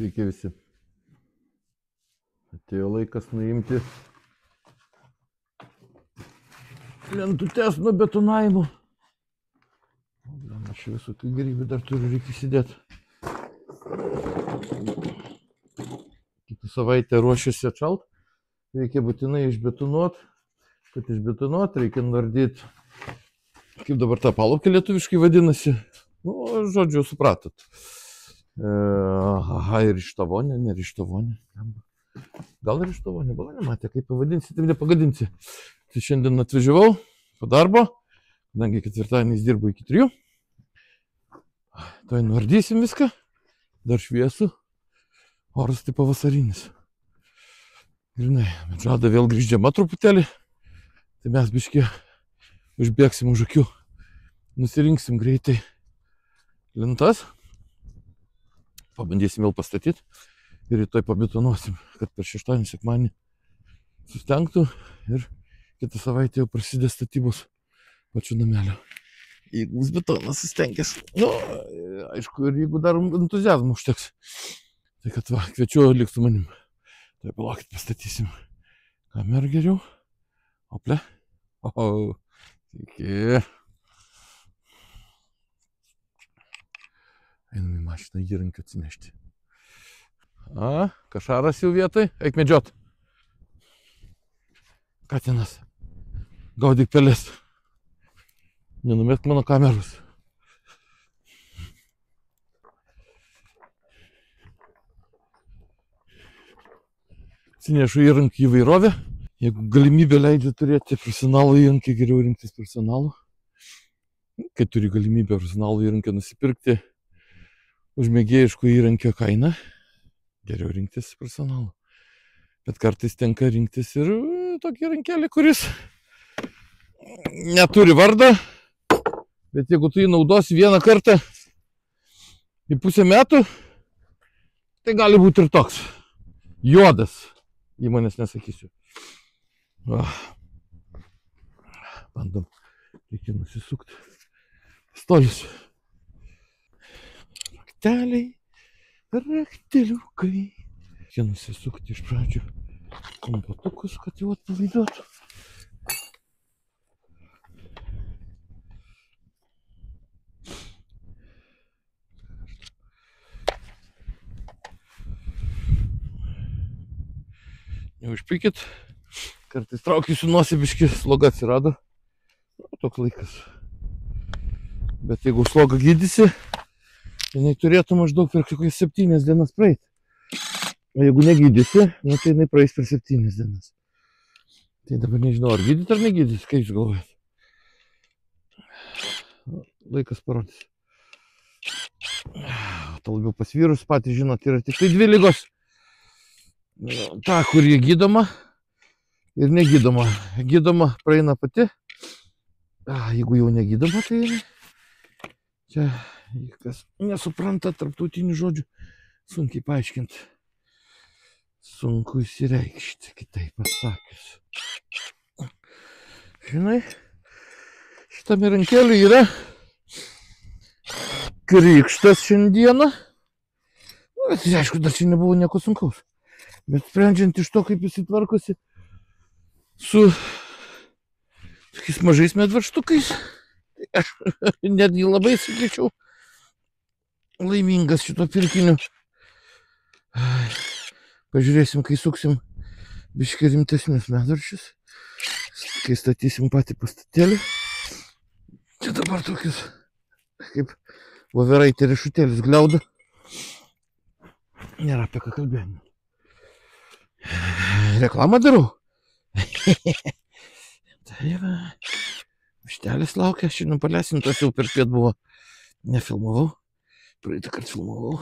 Sveiki visi. Atėjo laikas nuimti lentutes nuo betonavimo. Aš visokių gerybių dar reikia įsidėti. Kitą savaitę ruošiasi atšalt. Reikia būtinai išbetonuot. Kad išbetonuot, reikia nardyti. Kaip dabar ta palukė lietuviškai vadinasi. Nu, žodžiu, supratot. Aha, ir iš tavonė, ne iš tavonė. Gal ir iš tavonė, gal nematė, kaip pavadinsi, taip nepagadinsi. Tai šiandien atvažiavau po darbo, kadangi ketvirtadieniais dirbu iki 3. Tuoj nuardysim viską, dar šviesu, oras tai pavasarinis. Grinai, bet žada vėl grįžt žiema truputėlį, tai mes biškį užbėgsim už akių, nusirinksim greitai lentas. Pabandysim vėl pastatyti ir rytoj pabetonuosim, kad per šeštadienį, sekmadienį sustengtų ir kitą savaitę jau prasidės statybos pačių namelio. Jeigu bus betonas sustengęs, nu, aišku, ir jeigu dar entuziazmų užteks, tai kad va, kviečiu likt su manim. Tai palaukit, pastatysim kamerą geriau. Ople. O, iki. Einam į mašiną įrankių atsinešti. Kašaras jau vietoj, eik medžiot. Katinas, gaudyk pelės. Nenumėtk mano kameros. Atsinešu įrankį įvairovę. Jeigu galimybė leidžia turėti profesionalų įrankį, geriau rinktis profesionalų. Kai turi galimybę profesionalų įrankį nusipirkti už mėgėjiškų įrankio kainą, geriau rinktis profesionalų. Bet kartais tenka rinktis ir tokį įrankelį, kuris neturi vardą, bet jeigu tu jį naudosi vieną kartą į pusę metų, tai gali būti ir toks. Juodas. Įmonės nesakysiu. Bandom. Reikia nusisukti. Stojus. Rakteliai. Rakteliukai. Reikia nusisukti iš pradžių kompotukus, kad jau atpalaiduotų. Neužpykit, kartais traukysiu nosį, biškį sloga atsirado. Toks laikas. Bet jeigu slogą gydysi, jinai turėtų maždaug per kokias 7 dienas praeiti. O jeigu negydysi, nu, tai jinai praeis per 7 dienas. Tai dabar nežinau, ar gydyti ar negydyti, kaip jūs galvojate. Laikas parodys. To labiau pas vyrus, patys žinot, yra tik tai 2 ligos. Ta, kuri gydoma ir negydoma. Gydoma praeina pati. Jeigu jau negydoma, tai čia, kas nesupranta tarptautinių žodžių, sunkiai paaiškinti. Sunku įsireikšti, kitaip pasakius. Žinai, šitam įrankeliu yra krikštas šiandieną. Bet, aišku, dar čia nebuvo nieko sunkaus. Bet sprendžiant iš to, kaip jis tvarkosi su tokiais mažais medvaržtukais, aš netgi labai sakyčiau laimingas šito pirkiniu. Pažiūrėsim, kai suksim biškį rimtesnius medvaržčius, kai statysim patį pastatėlį. Čia dabar tokius kaip voveraitė riešutėlis gliauda. Nėra apie ką kalbėjimo. Reklamą darau. Tai va. Vištelis laukia, šiandien paliesintas jau per piet buvo. Nefilmavau. Praeitą kartą filmavau.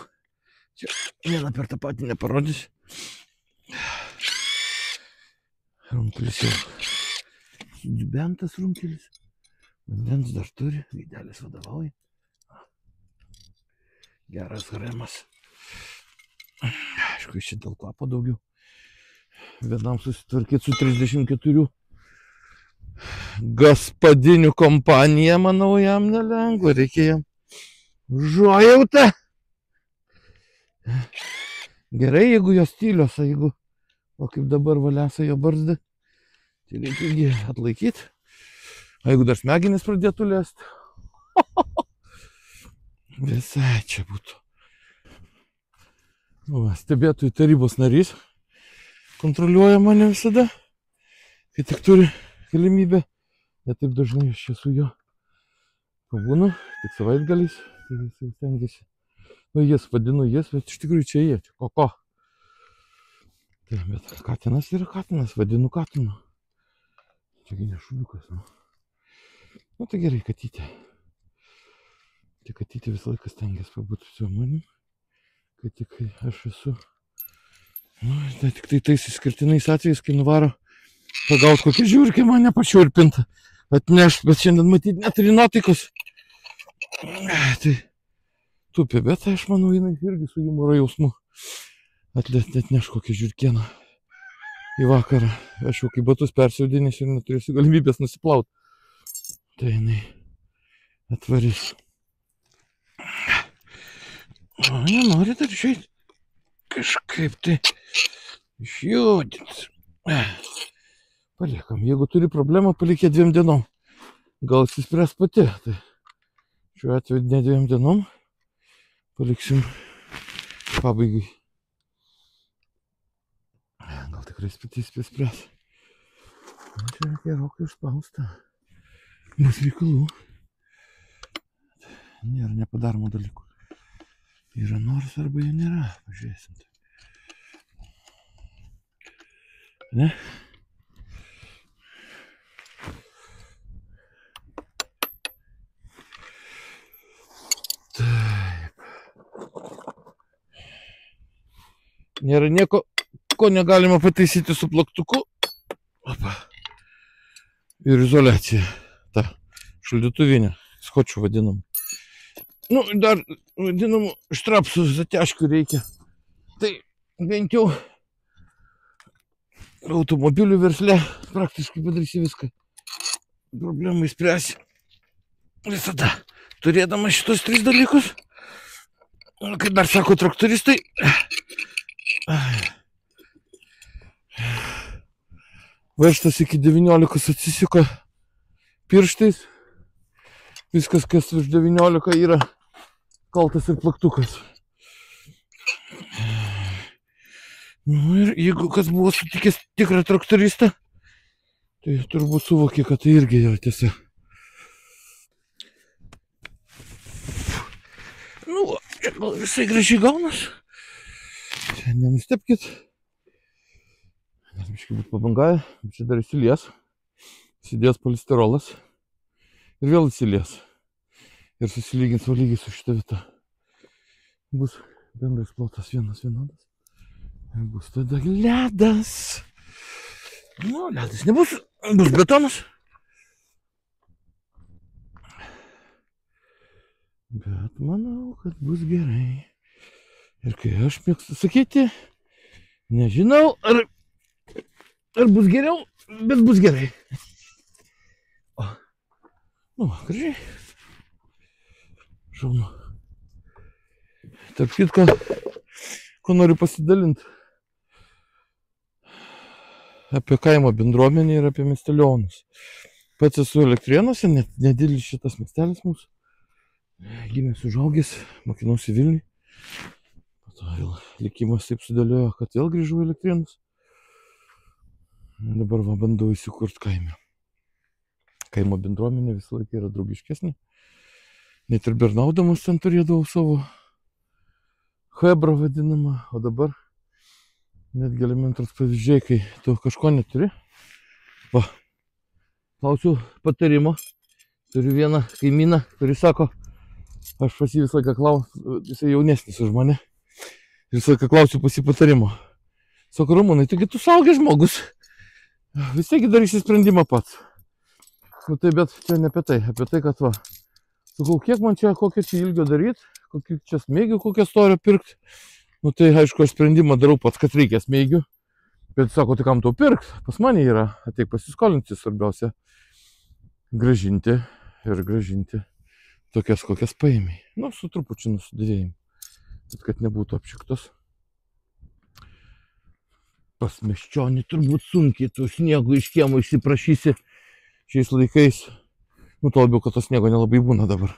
Čia vieną per tą patį neparodys. Runkelis jau. Sudžibentas runkelis. Vandens dar turi. Veidelis vadovauja. Geras haremas. Aišku, iš čia dėl kvapo daugiau. Vienam susitvarkyti su 34 gaspadinių kompanija, manau, jam nelengva. Reikia jam užuojautą. Gerai, jeigu jos tylios, o jeigu, o kaip dabar valesa jo barzdą, tai reikia irgi atlaikyti. O jeigu dar smegenis pradėtų lėsti, visai čia būtų. Stebėtojų tarybos narys kontroliuoja mane visada, kai tik turi galimybę. Ne taip dažnai aš čia su juo pabūnu, tik savaitgaliais, tai jis jau stengiasi. Nu, jis vadinu jis, bet iš tikrųjų čia jie, čia koko. Tai, bet katinas yra katinas, vadinu katinu. Čiagi ne šuniukas, nu. Nu, tai gerai, katytė. Tai katytė visą laiką stengiasi pabūti su manim, kai tik aš esu. Nu, tai tik tai tais išskirtinais atvejais, kai nuvaro pagaut kokį žiūrkį, mane pašiurpinti, atnešt, bet šiandien matyti neturi nuotaikos. Tai tupi, bet aš manau, jinai irgi su humoro jausmu atneš kokią žiūrkieną į vakarą. Aš jau kai batus persiaudinėsiu ir neturėsiu galimybės nusiplauti. Tai jinai atvarys. O, nenori dar išeit kažkaip tai išjudinti. Paliekam. Jeigu turi problemą, palikė 2 dienom. Gal atsispręs pati. Tai šiuo atveju ne 2 dienom. Paliksim pabaigai. Gal tikrai pati spręs. Čia gerokai užspausta. Bus reikalų. Nėra nepadaromų dalykų. Yra nors arba jie nėra. Pažiūrėsim. Ne? Taip. Nėra nieko, ko negalima pataisyti su plaktuku. Opa. Ir izoliacija. Ta šaldytuvinė. Skočių vadinam. Nu, dar vadinamų štrapsų zateškių reikia. Tai bent jau automobilių versle praktiškai padarysi viską. Problemą išspręsi visada. Turėdamas šitos 3 dalykus, kaip dar sako traktoristai, varžtas iki 19 atsisuka pirštais. Viskas, kas už 19 yra kaltas ir plaktukas. Nu ir jeigu kas buvo sutikęs tikrą traktoristą, tai turbūt suvokė, kad tai irgi yra tiesa. Nu, čia gal visai gražiai gaunas. Čia nenustepkit. Gal biškai būt pabangavę, čia dar įsilies. Įsidės polisterolas. Ir vėl įsilies. Ir susilygins valygiai su šita vieta. Bus bendras plotas vienas vienodas. Ir bus tada ledas. Nu, ledas nebus. Bus betonas. Bet manau, kad bus gerai. Ir kai aš mėgstu sakyti, nežinau, ar bus geriau, bet bus gerai. O, nu, gražiai. Šaunu. Tarp kitko, ko noriu pasidalinti apie kaimo bendruomenę ir apie miestelionus. Pats esu Elektrėnuose, nedidelis šitas miestelis mūsų. Gimęs užaugęs, mokinausi Vilniui. Po to vėl likimas taip sudėliojo, kad vėl grįžau į Elektrėnus. Dabar va bandau įsikurti kaime. Kaimo bendruomenė visą laiką yra draugiškesnė. Net ir bernaudamas ten turėdavau savo hebrą vadinamą, o dabar netgi elementarūs pavyzdžiai, kai tu kažko neturi. Va, klausiu patarimo. Turiu vieną kaimyną, kuris sako, aš pas jį visą laiką klausiu, jisai jaunesnis už mane. Visą laiką klausiu pas jį patarimo. Sako, Ramūnai, taigi tu suaugęs žmogus. Vis tiek darysi sprendimą pats. Nu tai bet čia ne apie tai, kad va. Sakau, kiek man čia, kokio čia ilgio daryti, kokį čia smėgių, kokią storio pirkti. Nu tai aišku, aš sprendimą darau pats, kad reikia smėgių. Bet sako, tai kam tau pirkti? Pas mane yra, ateik pasiskolinti, svarbiausia. Grąžinti ir grąžinti tokias, kokias paėmei. Nu, su trupučiu nusidėvėjimu. Bet kad nebūtų apšiktos. Pas miesčionį turbūt sunkiai tų sniego iš kiemo išsiprašysi šiais laikais. Nu, to labiau, kad to sniego nelabai būna dabar.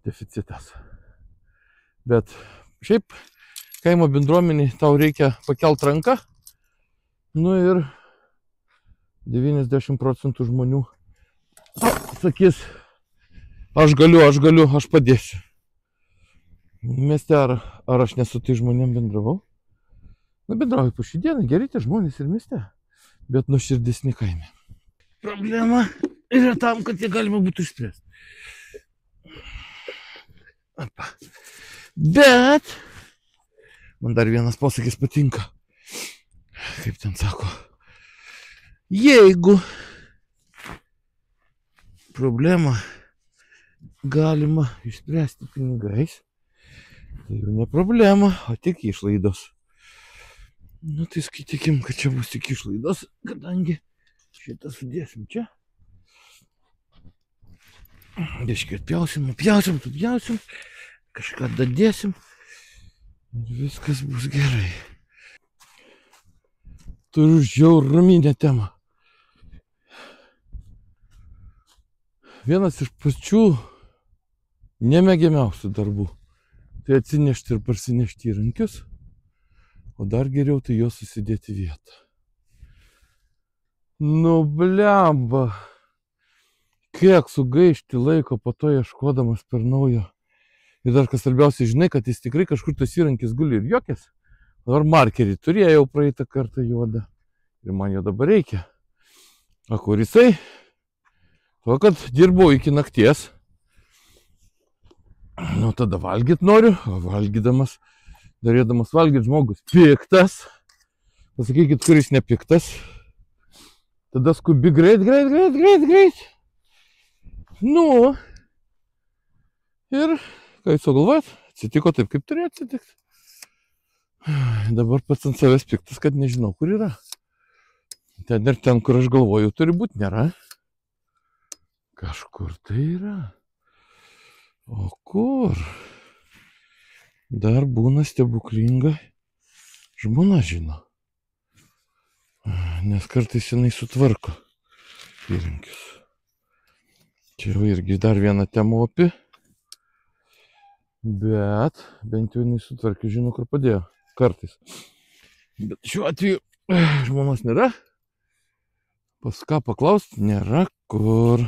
Deficitas. Bet šiaip kaimo bendruomeniai tau reikia pakelt ranką. Nu ir 90% žmonių sakys, aš galiu, aš padėsiu. Mieste ar aš nesu tai žmonėm bendravau? Na, bendrauju po šį dieną, geri tie žmonės ir mieste, bet nuoširdesni kaime. Problema yra tam, kad jie galima būtų išspręsti. Bet man dar vienas posakis patinka. Kaip ten sako, jeigu problemą galima išspręsti pinigais, tai jau ne problema, o tik išlaidos. Nu tai skaitykim, kad čia bus tik išlaidos, kadangi šitą sudėsim čia. Deškai atpjausim, kažką dadėsim ir viskas bus gerai. Turiu žiauraminę temą. Vienas iš pačių nemėgiamiausių darbų tai atsinešti ir parsinešti įrankius, o dar geriau tai juos susidėti vietą. Nu blemba, kiek sugaišti laiko po to ieškodamas per naujo. Ir dar kas svarbiausia, žinai, kad jis tikrai kažkur tas įrankis guli ir jokės. Ar markerį turėjau praeitą kartą juodą ir man jo dabar reikia. O kur jisai? To, kad dirbau iki nakties. Nu, tada valgyt noriu, o valgydamas, darėdamas valgyt žmogus piktas. Pasakykit, kuris nepiktas. Tada skubi greit. Nu, ir, ką jūs galvojat, atsitiko taip, kaip turėjo atsitikti. Dabar pats ant savęs piktas, kad nežinau, kur yra. Ten ir ten, kur aš galvoju, turi būti, nėra. Kažkur tai yra. O kur? Dar būna stebuklinga. Žmona žino. Nes kartais jinai sutvarko įrankius. Čia jau irgi dar viena tema opi. Bet bent jau jinai sutvarkė, žino, kur padėjo. Kartais. Bet šiuo atveju žmonos nėra. Pas ką paklausti nėra kur.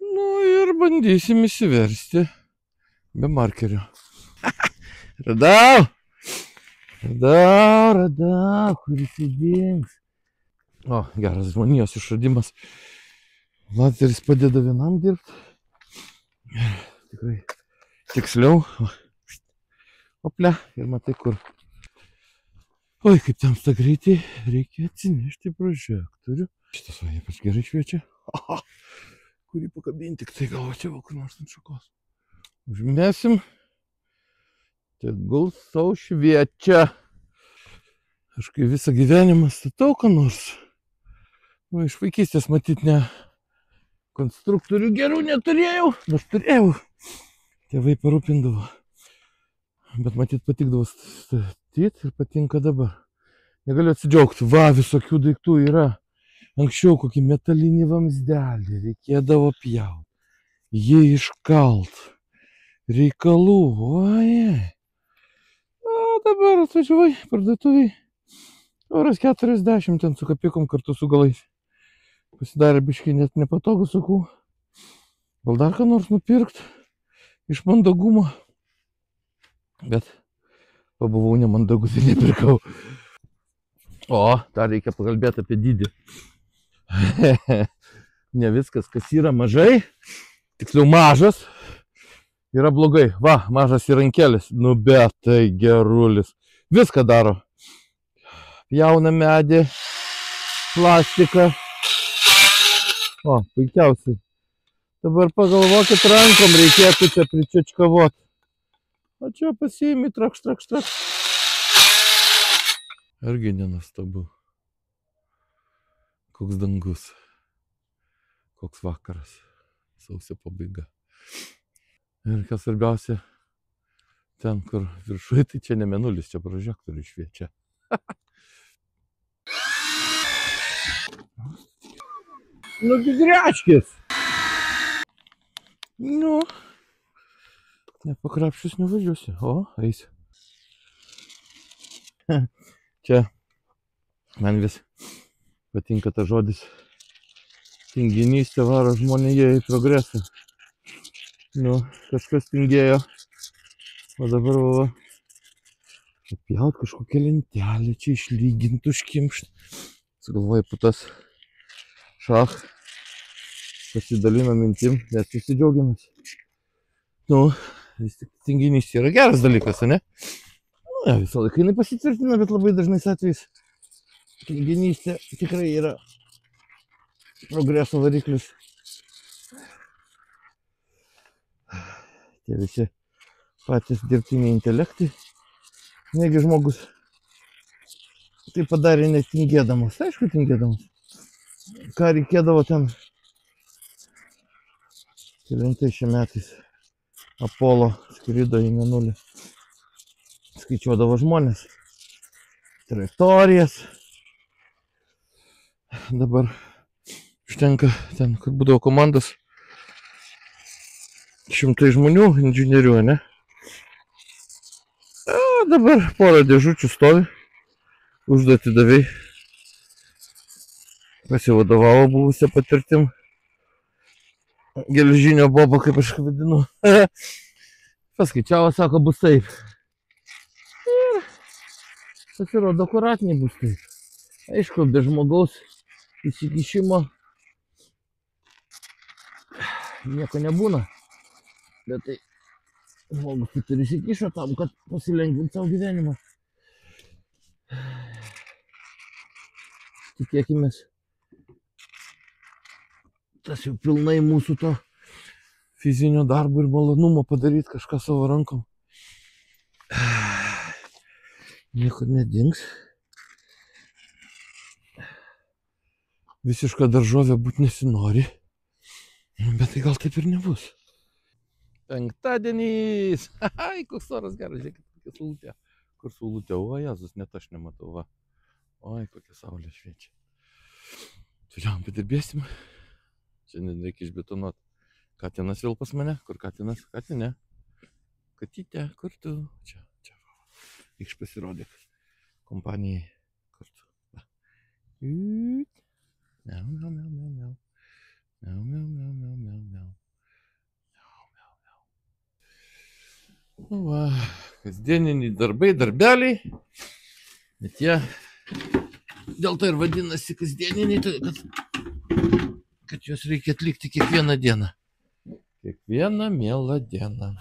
Nu ir bandysim įsiversti be markerio. Radau, kur jis įdings. O, geras žmonijos išradimas. Lazeris padeda vienam dirbti. Tikrai tiksliau. Oplia, ir matai kur. Oi, kaip tamsta greitai, reikia atsinešti prožektorių. Šitas va, ypač gerai šviečia. Kurį pakabinti, tik tai galvo čia kur nors ant šakos. Užmesim. Tegul sau šviečia. Aš kai visą gyvenimą statau, ką nors. Nu, iš vaikystės matyt ne konstruktorių gerų neturėjau, nors turėjau. Tėvai parūpindavo. Bet matyt patikdavo statyti ir patinka dabar. Negaliu atsidžiaugti. Va, visokių daiktų yra. Anksčiau kokį metalinį vamzdelį reikėdavo pjauti. Jį iškalt. Reikalų. Ojei. O dabar atvažiuoju parduotuvėj. Euras 40 ten su kapikom kartu su galais. Pasidarė biškai net nepatogu, sakau. Gal dar ką nors nupirkt iš mandagumo. Bet pabuvau nemandagus ir nepirkau. O, dar reikia pakalbėti apie dydį. Ne viskas, kas yra mažai, tiksliau mažas, yra blogai. Va, mažas įrankėlis. Nu, bet tai gerulis. Viską daro. Pjauna medį, plastiką. O, puikiausiai. Dabar pagalvokit, rankom reikėtų čia pričiačkavoti. O čia pasiimi trakš. Argi nenuostabu. Koks dangus. Koks vakaras. Sausio pabaiga. Ir kas svarbiausia, ten, kur viršuje, tai čia ne mėnulis, čia prožektorius šviečia. Nu, grečkis. Nu, nepakrapščius nevažiuosi. O, eisi. Čia man vis patinka tas žodis. Tinginystė varo žmonėje į progresą. Nu, kažkas tingėjo. O dabar va, pjaut kažkokią lentelę, čia išlygint, užkimšt. Sugalvoju putas šach. Pasidalino mintim, nes susidžiaugiamės. Nu, vis tik tinginystė yra geras dalykas, ne? Nu, visą laiką jinai pasitvirtina, bet labai dažnais atvejais tinginystė tikrai yra progreso variklis. Tie visi patys dirbtiniai intelektai. Negi žmogus tai padarė netingėdamas. Aišku, tingėdamas. Ką reikėdavo ten kelintais šiais metais Apollo skrido į mėnulį. Skaičiuodavo žmonės. Trajektorijas. Dabar užtenka ten, kur būdavo komandos. Šimtai žmonių, inžinierių, ne? O dabar porą dėžučių stovi. Užduotį davei. Pasivadovavo buvusią patirtim. Geležinio bobo, kaip aš vadinu. Paskaičiavo, sako, bus taip. Ir pasirodo, akuratiniai bus taip. Aišku, be žmogaus įsikišimo nieko nebūna. Bet tai žmogus tik ir įsikišo tam, kad pasilengvinti savo gyvenimą. Tikėkimės, tas jau pilnai mūsų to fizinio darbo ir malonumo padaryti kažką savo rankom. Niekur nedings. Visiška daržovė būti nesinori. Bet tai gal taip ir nebus. Penktadienis. Ai, koks oras geras, žiūrėkit, kokia saulutė. Kur saulutė? O, Jėzus, net aš nematau, va. Oi, kokia saulė šviečia. Tai jau padirbėsim. Šiandien reikia išbetonuoti. Katinas vėl pas mane. Kur Katinas? Katinė. Katytė, kur tu? Čia. Reiks pasirodė. Kompanijai. Kur tu? Va. Miau, miau, miau, miau, miau. Miau, miau, miau, miau, miau, miau. Miau, miau, miau. Nu va, kasdieniniai darbai, darbeliai. Bet jie dėl to ir vadinasi kasdieniniai, kad juos reikia atlikti kiekvieną dieną. Kiekvieną mielą dieną.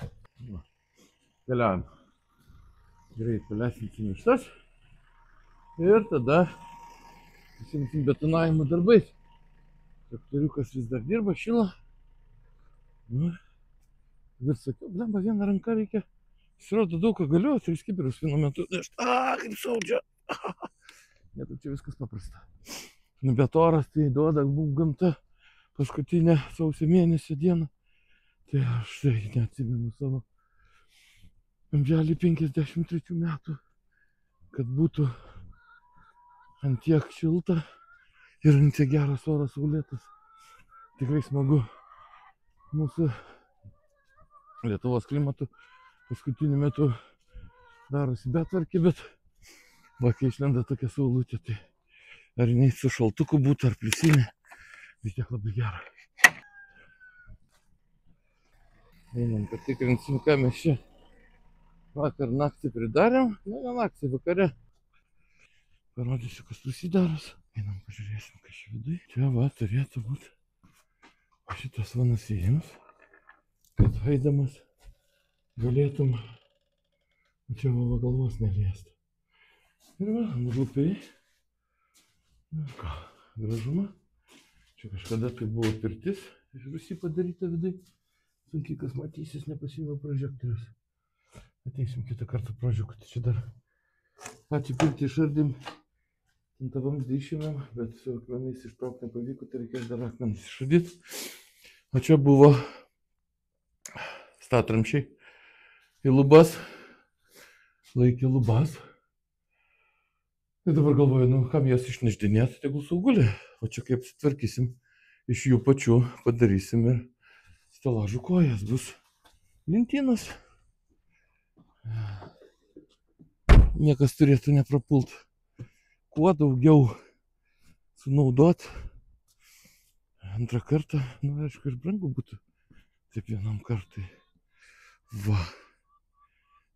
Keliaujam. Greit palesinsim ištas. Ir tada užsiimsim betonavimo darbais. Traktoriukas vis dar dirba, šila. Nu, ir sakiau, blemba, vieną ranką reikia. Pasirodo, daug ką galiu, 3 kibirus vienu metu. Kaip saudžia. Net čia viskas paprasta. Nu, bet oras tai duoda gamta paskutinę sausio mėnesio dieną. Tai aš tai neatsimenu savo amželį 53 metų, kad būtų ant tiek šilta ir ant tiek geras oras saulėtas. Tikrai smagu. Mūsų Lietuvos klimatu paskutiniu metu darosi betvarkė, bet va, kai išlenda tokia saulutė, tai ar jinai su šaltuku būtų, ar pliusinė, vis tiek labai gera. Einam, patikrinsim, ką mes čia vakar naktį pridarėm. Nu, ne naktį, vakare. Parodysiu, kas susidaros. Einam, pažiūrėsim, kas čia vidui. Čia va, turėtų būti šitas vanasėjimas, kad eidamas galėtum čia va galvos neliesti. Ir va, nuglupiai. Ką, gražuma. Čia kažkada tai buvo pirtis iš Rusijos padaryta vidai. Sunkiai kas matysis, nepasiėmiau prožektorius. Ateisim kitą kartą prožektorių. Čia dar patį pirtį išardėm. Tą vamzdį išėmėm, bet su akmenais ištraukti nepavyko, tai reikės dar akmenys išardyti. O čia buvo statramšiai į lubas. Laikė lubas. Tai dabar galvoju, nu kam jas išnešdinėt, tegul saugulė. O čia kaip sutvarkysim, iš jų pačių padarysim ir stelažų kojas bus lentynas. Niekas turėtų neprapult. Kuo daugiau sunaudot. Antrą kartą, nu aišku, ir brangu būtų. Taip vienam kartui. Va.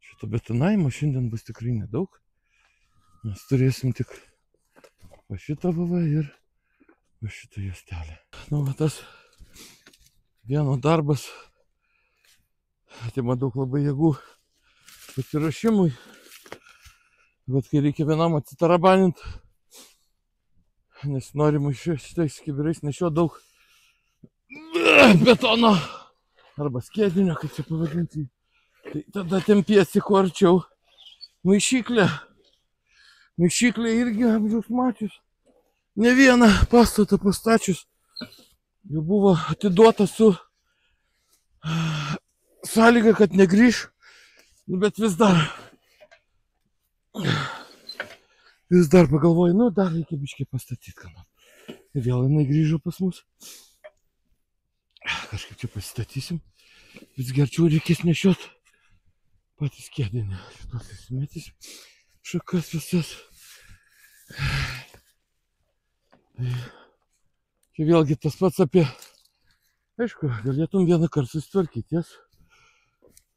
Šito betonavimo šiandien bus tikrai nedaug. Mes turėsim tik va šitą vavą ir va šitą juostelę. Nu, va tas vieno darbas atima daug labai jėgų pasirašymui. Bet kai reikia vienam atsitarabanint, nes norim šitais kibirais nešiot daug betono arba skėdinio, kaip čia pavadinti. Tai tada tempiesi kuo arčiau maišyklę. Maišyklė irgi amžiaus mačius. Ne vieną pastatą pastačius. Jau buvo atiduota su sąlyga, kad negrįš. Bet vis dar pagalvoju, nu dar reikia biškį pastatyti ką nors. Ir vėl jinai grįžo pas mus. Kažkaip čia pasistatysim. Vis gerčiau reikės nešiot patys kėdinį. Šitos įsimetysim. Šakas visas. Čia vėlgi tas pats apie... Aišku, galėtum vieną kartą susitvarkyti jas.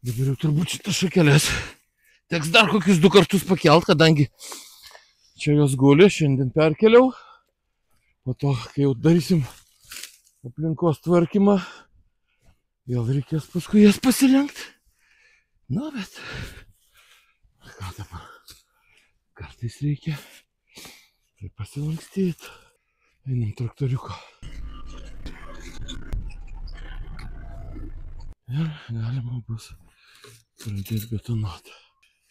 Dabar jau turbūt šitas šakelės teks dar kokius 2 kartus pakelt, kadangi čia jos guli, šiandien perkeliau. Po to, kai jau darysim aplinkos tvarkymą, vėl reikės paskui jas pasilenkt. Na, bet ką dabar? Kartais reikia tai pasilankstyti. Einam traktoriuko. Ir galima bus pradėti betonuoti.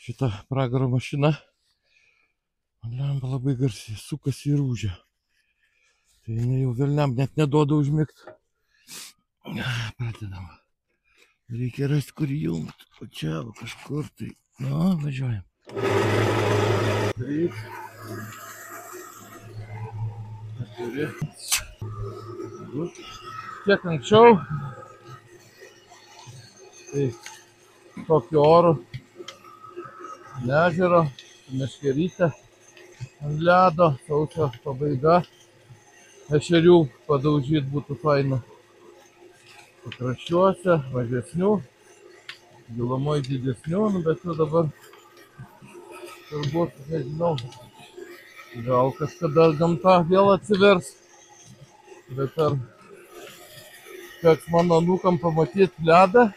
Šita pragaro mašina, man lemba labai garsiai, sukasi ir ūžia. Tai jinai jau velniam net neduoda užmigti. Pradedam. Reikia rasti, kur jungti. O čia kažkur tai. Nu, važiuojam. Taip. Turi. Kiek anksčiau. Tai tokiu oru. Nežero. Meškerytė. Ant ledo. Sausio pabaiga. Ešerių padaužyti būtų faina. Pakraščiuose, mažesnių, gilumoj didesnių, bet jau dabar turbūt, nežinau, gal kažkada gamta vėl atsivers, bet ar teks mano anūkam pamatyti ledą,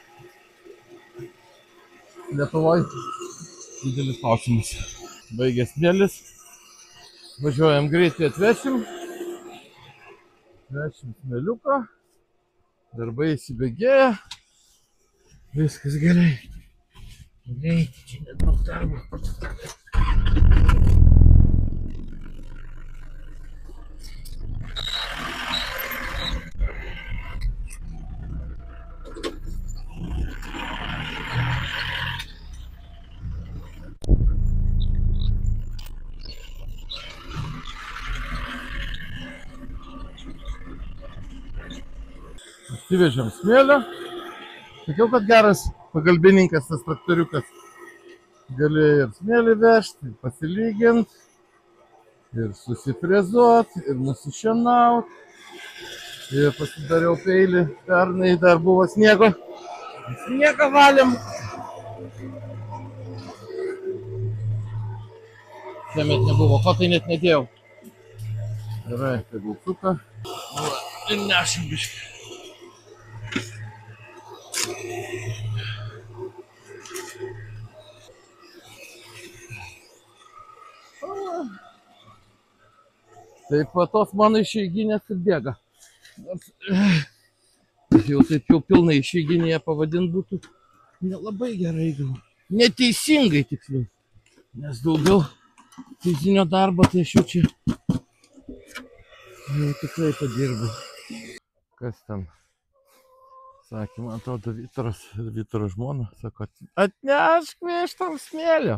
Lietuvoj didelis klausimas. Baigės smėlis, važiuojam greitai atvešim smėliuką. Darbai įsibėgėja. Viskas gerai. Greitai, čia nedaug darbo. Atsivežėm smėlio. Sakiau, kad geras pagalbininkas tas traktoriukas. Gali ir smėlį vežti, ir pasilyginti, ir susifrezuoti, ir nusišienauti. Ir pasidariau peilį. Pernai dar buvo sniego. Sniegą valėm. Šiemet nebuvo, ko tai net nedėjau. Gerai, tegul suka. Ir nešim biškį. Taip pat tos mano išeiginės ir bėga. Jau taip jau pilnai išeiginėje pavadint būtų nelabai gerai gal. Neteisingai tiksliau. Nes daugiau fizinio darbo tai aš jau čia jau tikrai padirbu. Kas ten? Sakė, man atrodo, Vytaro žmona, sako, atnešk iš tam smėlio.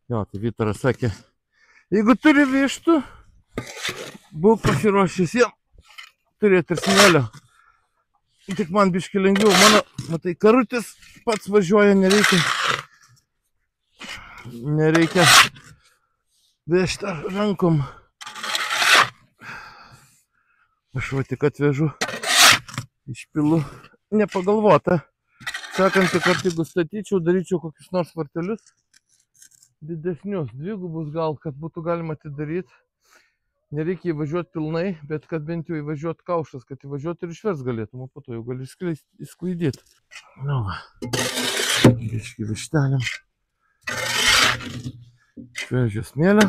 Jo, tai Vytaras sakė, Jeigu turi vištų, būk pasiruošęs jiem turėti ir smėlio. Tik man biški lengviau, mano, matai, karutis pats važiuoja, nereikia vežti rankom. Aš va tik atvežu, išpilu, nepagalvota. Sekantį kartą, jeigu statyčiau, daryčiau kokius nors vartelius didesnius, dvigubus gal, kad būtų galima atidaryti. Nereikia įvažiuoti pilnai, bet kad bent jau įvažiuoti kaušas, kad įvažiuoti ir išvers galėtum, o po to jau gali įsklaidyti. Nu va, biški višteliam. Šviežio smėlio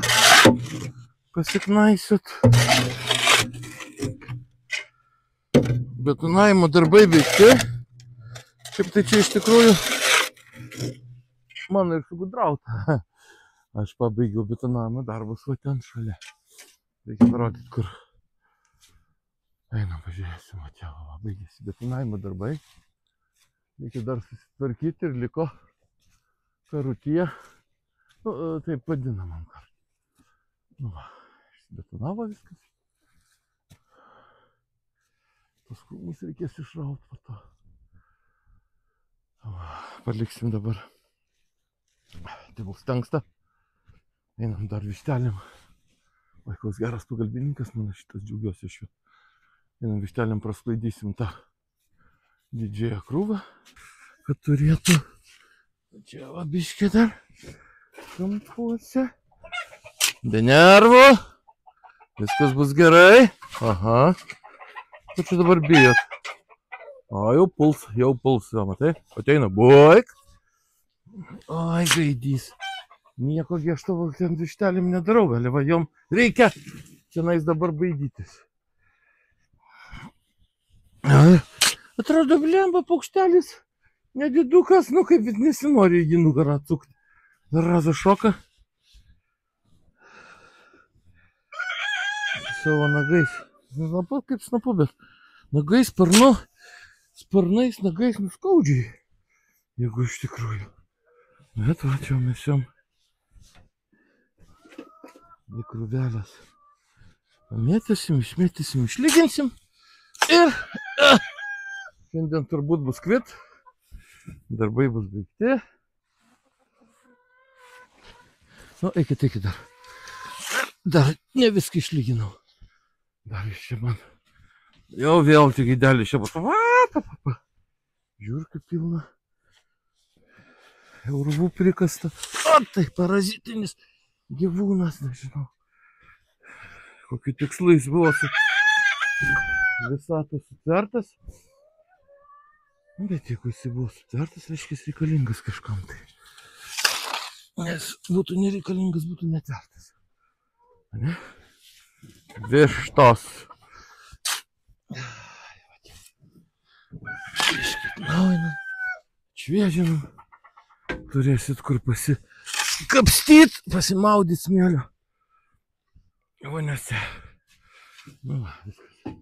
pasiknaisiut. Betonavimo darbai veikti. Šiaip tai čia iš tikrųjų mano ir sugudrauta. Aš pabaigiau betonavimo darbus va ten šalia. Reikia parodyti, kur. Einam, pažiūrėsim, o čia va, baigėsi betonavimo darbai. Reikia dar susitvarkyti ir liko karutyje. Nu, taip vadinamam kartu. Nu va, betonavo viskas. Tos krūmus reikės išrauti po to. Paliksim dabar. Tai bus tanksta. Einam dar vištelėm. Oi, koks geras pagalbininkas, man šitas džiaugiuosi iš jų. Einam vištelėm prasklaidysim tą didžiąją krūvą, kad turėtų. Čia va biškį dar kampuose. Be nervų. Viskas bus gerai. Aha. Ko čia dabar bijot? O, jau puls, matai? Ateina, boik. Oi, gaidys. Nieko gieštavo ten vištelėm nedarau, gali va jom reikia tenais dabar baidytis. Atrodo, blemba paukštelis, nedidukas, nu kaip nesinori į nugarą atsukti. Dar razą šoką. Savo nagais. Snapu kaip snapu, bet nagais, sparnais, nagais nuskaudžiai. Jeigu iš tikrųjų. Bet va, čia mes jom į krūvelės pamėtysim, išmėtysim, išlyginsim. Ir šiandien turbūt bus kvit. Darbai bus baigti. Nu, eikit dar. Dar ne viską išlyginau. Dar iš čia man. Jau vėl tik įdelį čia bus. Žiūrkių pilna. Urvų prikasta. O tai parazitinis gyvūnas, nežinau. Kokiu tikslu jis buvo visatos sutvertas. Bet jeigu jis buvo sutvertas, reiškia reikalingas kažkam tai. Nes būtų nereikalingas, būtų netvertas. Ne? Vištos. Iškitnaujinam, šviežinam. Turėsit kur pasikapstyt, pasimaudyt smėlio. Voniose. Nu va, viskas.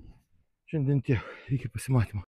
Šiandien tiek. Iki pasimatymo.